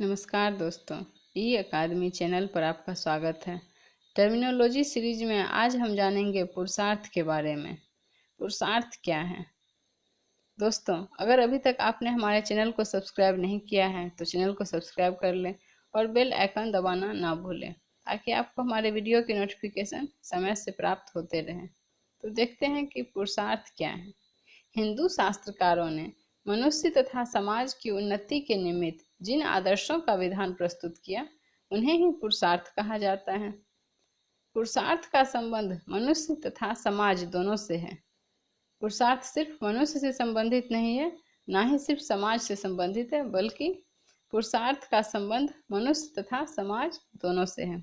नमस्कार दोस्तों, ई अकादमी चैनल पर आपका स्वागत है। टर्मिनोलॉजी सीरीज में आज हम जानेंगे पुरुषार्थ के बारे में। पुरुषार्थ क्या है? दोस्तों, अगर अभी तक आपने हमारे चैनल को सब्सक्राइब नहीं किया है तो चैनल को सब्सक्राइब कर लें और बेल आइकन दबाना ना भूलें ताकि आपको हमारे वीडियो की नोटिफिकेशन समय से प्राप्त होते रहें। तो देखते हैं कि पुरुषार्थ क्या है। हिंदू शास्त्रकारों ने मनुष्य तथा समाज की उन्नति के निमित्त जिन आदर्शों का विधान प्रस्तुत किया उन्हें ही पुरुषार्थ कहा जाता है। पुरुषार्थ का संबंध मनुष्य तथा समाज दोनों से है। पुरुषार्थ सिर्फ मनुष्य से संबंधित नहीं है, ना ही सिर्फ समाज से संबंधित है, बल्कि पुरुषार्थ का संबंध मनुष्य तथा समाज दोनों से है।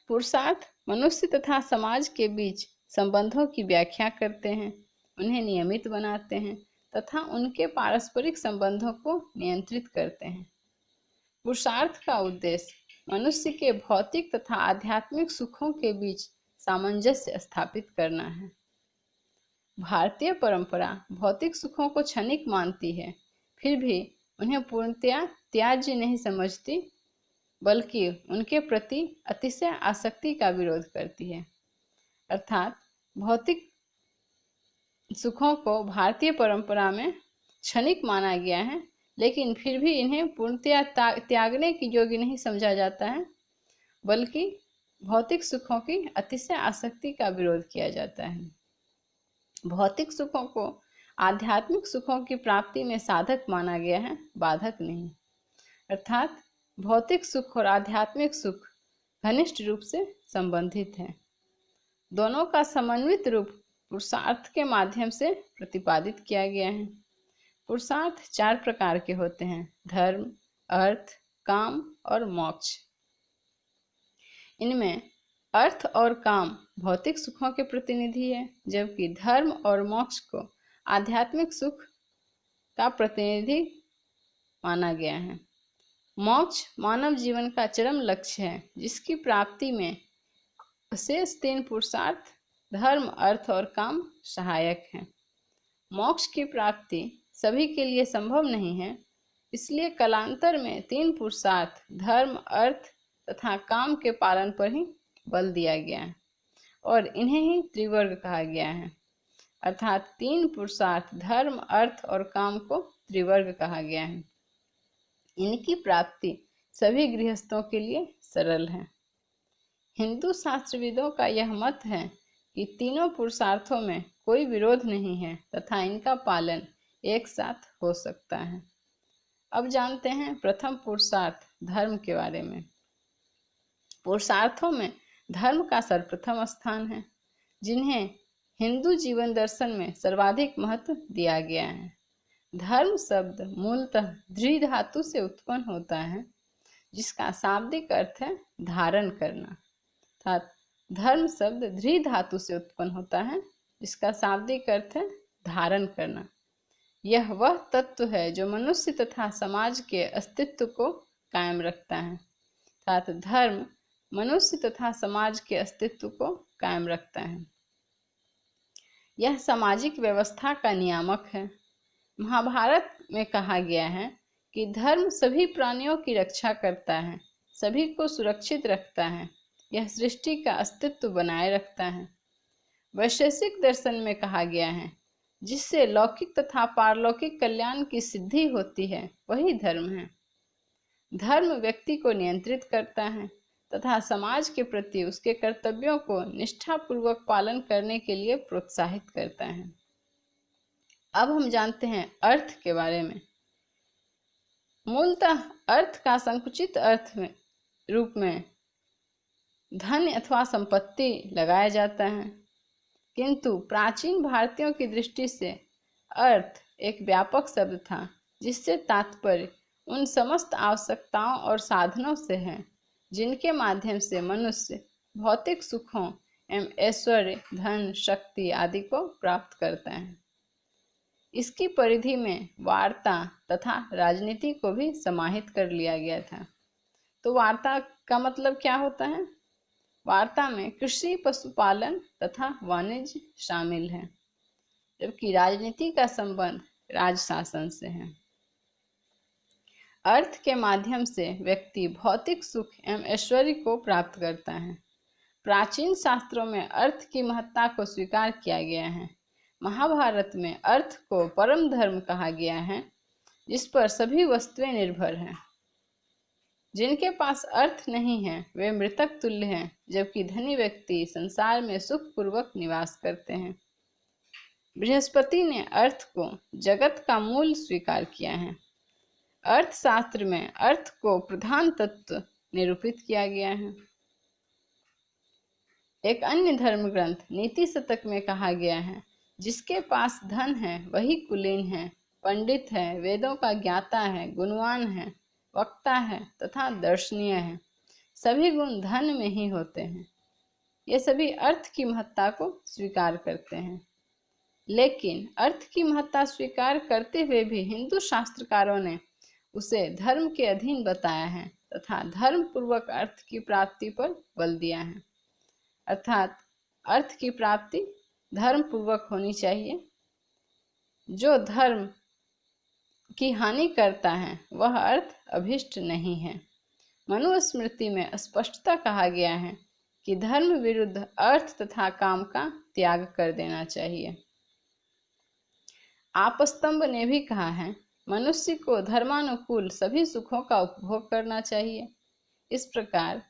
पुरुषार्थ मनुष्य तथा समाज के बीच संबंधों की व्याख्या करते हैं, उन्हें नियमित बनाते हैं तथा उनके पारस्परिक संबंधों को नियंत्रित करते हैं। पुरुषार्थ का उद्देश्य मनुष्य के भौतिक तथा आध्यात्मिक सुखों के बीच सामंजस्य स्थापित करना है। भारतीय परंपरा भौतिक सुखों को क्षणिक मानती है, फिर भी उन्हें पूर्णतया त्याज्य नहीं समझती, बल्कि उनके प्रति अतिशय आसक्ति का विरोध करती है। अर्थात भौतिक सुखों को भारतीय परंपरा में क्षणिक माना गया है, लेकिन फिर भी इन्हें पूर्णतया त्यागने की योग्य नहीं समझा जाता है, बल्कि भौतिक सुखों की अतिशय आसक्ति का विरोध किया जाता है। भौतिक सुखों को आध्यात्मिक सुखों की प्राप्ति में साधक माना गया है, बाधक नहीं। अर्थात भौतिक सुख और आध्यात्मिक सुख घनिष्ठ रूप से संबंधित हैं। दोनों का समन्वित रूप पुरुषार्थ के माध्यम से प्रतिपादित किया गया है। पुरुषार्थ 4 प्रकार के होते हैं: धर्म, अर्थ, काम और मोक्ष। इनमें अर्थ और काम भौतिक सुखों के प्रतिनिधि है, जबकि धर्म और मोक्ष को आध्यात्मिक सुख का प्रतिनिधि माना गया है। मोक्ष मानव जीवन का चरम लक्ष्य है, जिसकी प्राप्ति में शेष 3 पुरुषार्थ धर्म, अर्थ और काम सहायक हैं। मोक्ष की प्राप्ति सभी के लिए संभव नहीं है, इसलिए कालांतर में 3 पुरुषार्थ धर्म, अर्थ तथा काम के पालन पर ही बल दिया गया है और इन्हें ही त्रिवर्ग कहा गया है। अर्थात 3 पुरुषार्थ धर्म, अर्थ और काम को त्रिवर्ग कहा गया है। इनकी प्राप्ति सभी गृहस्थों के लिए सरल है। हिंदू शास्त्रविदों का यह मत है कि तीनों पुरुषार्थों में कोई विरोध नहीं है तथा इनका पालन एक साथ हो सकता है। अब जानते हैं प्रथम पुरुषार्थ धर्म के बारे में। पुरुषार्थों में धर्म का सर्वप्रथम स्थान है, जिन्हें हिंदू जीवन दर्शन में सर्वाधिक महत्व दिया गया है। धर्म शब्द मूलतः धृ धातु से उत्पन्न होता है, जिसका शाब्दिक अर्थ है धारण करना। अर्थात धर्म शब्द धृ धातु से उत्पन्न होता है, जिसका शाब्दिक अर्थ है धारण करना। यह वह तत्व है जो मनुष्य तथा समाज के अस्तित्व को कायम रखता है। अर्थात धर्म मनुष्य तथा समाज के अस्तित्व को कायम रखता है। यह सामाजिक व्यवस्था का नियामक है। महाभारत में कहा गया है कि धर्म सभी प्राणियों की रक्षा करता है, सभी को सुरक्षित रखता है, यह सृष्टि का अस्तित्व बनाए रखता है। वैशेषिक दर्शन में कहा गया है, जिससे लौकिक तथा पारलौकिक कल्याण की सिद्धि होती है, वही धर्म है। धर्म व्यक्ति को नियंत्रित करता है तथा समाज के प्रति उसके कर्तव्यों को निष्ठापूर्वक पालन करने के लिए प्रोत्साहित करता है। अब हम जानते हैं अर्थ के बारे में। मूलतः अर्थ का संकुचित अर्थ में रूप में धन अथवा संपत्ति लगाया जाता है, किंतु प्राचीन भारतीयों की दृष्टि से अर्थ एक व्यापक शब्द था, जिससे तात्पर्य उन समस्त आवश्यकताओं और साधनों से है जिनके माध्यम से मनुष्य भौतिक सुखों एवं ऐश्वर्य, धन, शक्ति आदि को प्राप्त करता है। इसकी परिधि में वार्ता तथा राजनीति को भी समाहित कर लिया गया था। तो वार्ता का मतलब क्या होता है? वार्ता में कृषि, पशुपालन तथा वाणिज्य शामिल है, जबकि राजनीति का संबंध राज शासन से है। अर्थ के माध्यम से व्यक्ति भौतिक सुख एवं ऐश्वर्य को प्राप्त करता है। प्राचीन शास्त्रों में अर्थ की महत्ता को स्वीकार किया गया है। महाभारत में अर्थ को परम धर्म कहा गया है, जिस पर सभी वस्तुएं निर्भर हैं। जिनके पास अर्थ नहीं है वे मृतक तुल्य हैं, जबकि धनी व्यक्ति संसार में सुखपूर्वक निवास करते हैं। बृहस्पति ने अर्थ को जगत का मूल स्वीकार किया है। अर्थशास्त्र में अर्थ को प्रधान तत्व निरूपित किया गया है। एक अन्य धर्म ग्रंथ नीति शतक में कहा गया है, जिसके पास धन है वही कुलीन है, पंडित है, वेदों का ज्ञाता है, गुणवान है, वक्ता है तथा दर्शनीय है। सभी गुण धन में ही होते हैं। ये सभी अर्थ की महत्ता को स्वीकार करते हैं। लेकिन अर्थ की महत्ता स्वीकार करते हुए भी हिंदू शास्त्रकारों ने उसे धर्म के अधीन बताया है तथा धर्म पूर्वक अर्थ की प्राप्ति पर बल दिया है। अर्थात अर्थ की प्राप्ति धर्म पूर्वक होनी चाहिए। जो धर्म की हानि करता है वह अर्थ अभिष्ट नहीं है। मनुस्मृति में स्पष्टता कहा गया है कि धर्म विरुद्ध अर्थ तथा काम का त्याग कर देना चाहिए। आपस्तंभ ने भी कहा है, मनुष्य को धर्मानुकूल सभी सुखों का उपभोग करना चाहिए। इस प्रकार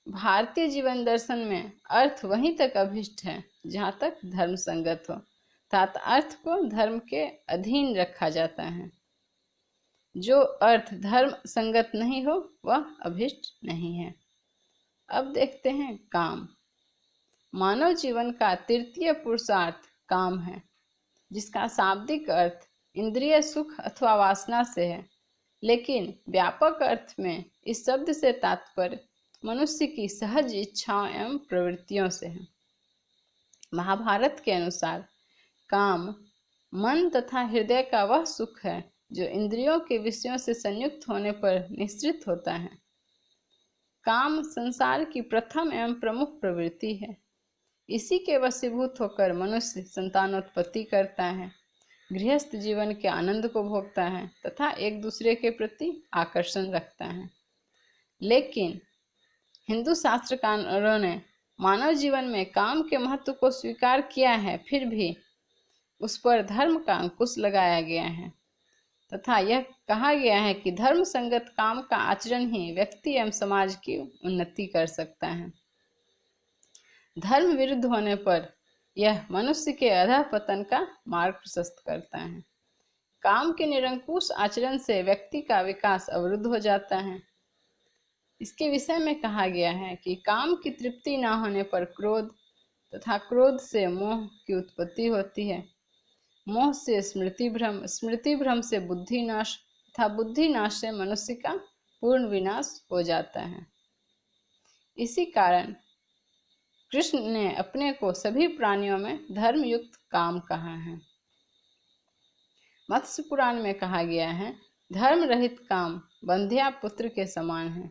भारतीय जीवन दर्शन में अर्थ वहीं तक अभिष्ट है जहाँ तक धर्म संगत हो, अर्थात अर्थ को धर्म के अधीन रखा जाता है। जो अर्थ धर्म संगत नहीं हो वह अभिष्ट नहीं है। अब देखते हैं काम। मानव जीवन का तृतीय पुरुषार्थ काम है, जिसका शाब्दिक अर्थ इंद्रिय सुख अथवा वासना से है, लेकिन व्यापक अर्थ में इस शब्द से तात्पर्य मनुष्य की सहज इच्छाओं एवं प्रवृत्तियों से है। महाभारत के अनुसार काम मन तथा हृदय का वह सुख है जो इंद्रियों के विषयों से संयुक्त होने पर निश्चित होता है। काम संसार की प्रथम एवं प्रमुख प्रवृत्ति है। इसी के वशीभूत होकर मनुष्य संतानोत्पत्ति करता है, गृहस्थ जीवन के आनंद को भोगता है तथा एक दूसरे के प्रति आकर्षण रखता है। लेकिन हिंदू शास्त्रकारों ने मानव जीवन में काम के महत्व को स्वीकार किया है, फिर भी उस पर धर्म का अंकुश लगाया गया है तथा यह कहा गया है कि धर्म संगत काम का आचरण ही व्यक्ति एवं समाज की उन्नति कर सकता है। धर्म विरुद्ध होने पर यह मनुष्य के अधःपतन का मार्ग प्रशस्त करता है। काम के निरंकुश आचरण से व्यक्ति का विकास अवरुद्ध हो जाता है। इसके विषय में कहा गया है कि काम की तृप्ति न होने पर क्रोध तथा क्रोध से मोह की उत्पत्ति होती है। मोह से स्मृति भ्रम से बुद्धि नाश तथा बुद्धि नाश से मनुष्य का पूर्ण विनाश हो जाता है। इसी कारण कृष्ण ने अपने को सभी प्राणियों में धर्मयुक्त काम कहा है। मत्स्य पुराण में कहा गया है, धर्म रहित काम बंध्या पुत्र के समान है।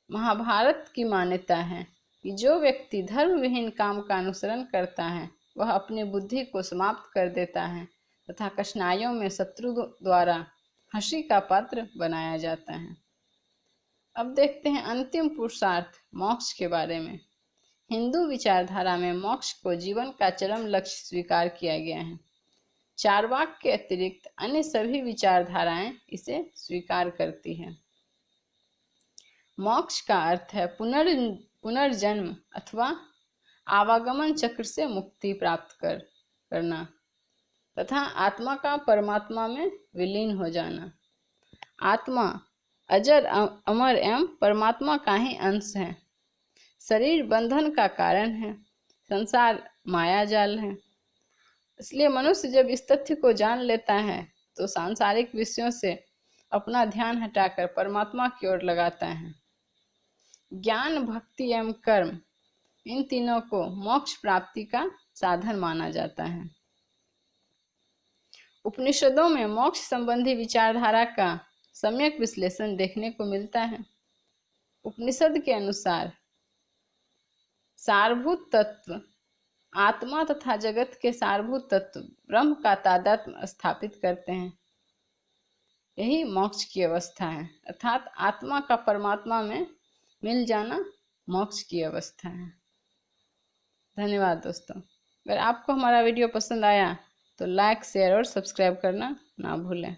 महाभारत की मान्यता है कि जो व्यक्ति धर्म विहीन काम का अनुसरण करता है वह अपनी बुद्धि को समाप्त कर देता है तथा कठिनाइयों में शत्रु द्वारा हंसी का पात्र बनाया जाता है। अब देखते हैं अंतिम पुरुषार्थ मोक्ष के बारे में। हिंदू विचारधारा में मोक्ष को जीवन का चरम लक्ष्य स्वीकार किया गया है। चार्वाक के अतिरिक्त अन्य सभी विचारधाराएं इसे स्वीकार करती हैं। मोक्ष का अर्थ है पुनर्जन्म अथवा आवागमन चक्र से मुक्ति प्राप्त करना तथा आत्मा का परमात्मा में विलीन हो जाना। आत्मा अजर अमर एवं परमात्मा का ही अंश है। शरीर बंधन का कारण है, संसार माया जाल है। इसलिए मनुष्य जब इस तथ्य को जान लेता है तो सांसारिक विषयों से अपना ध्यान हटाकर परमात्मा की ओर लगाता है। ज्ञान, भक्ति एवं कर्म, इन तीनों को मोक्ष प्राप्ति का साधन माना जाता है। उपनिषदों में मोक्ष संबंधी विचारधारा का सम्यक विश्लेषण देखने को मिलता है। उपनिषद के अनुसार सारभूत तत्व आत्मा तथा जगत के सारभूत तत्व ब्रह्म का तादात्म्य स्थापित करते हैं। यही मोक्ष की अवस्था है, अर्थात आत्मा का परमात्मा में मिल जाना मोक्ष की अवस्था है। धन्यवाद दोस्तों। अगर आपको हमारा वीडियो पसंद आया तो लाइक, शेयर और सब्सक्राइब करना ना भूलें।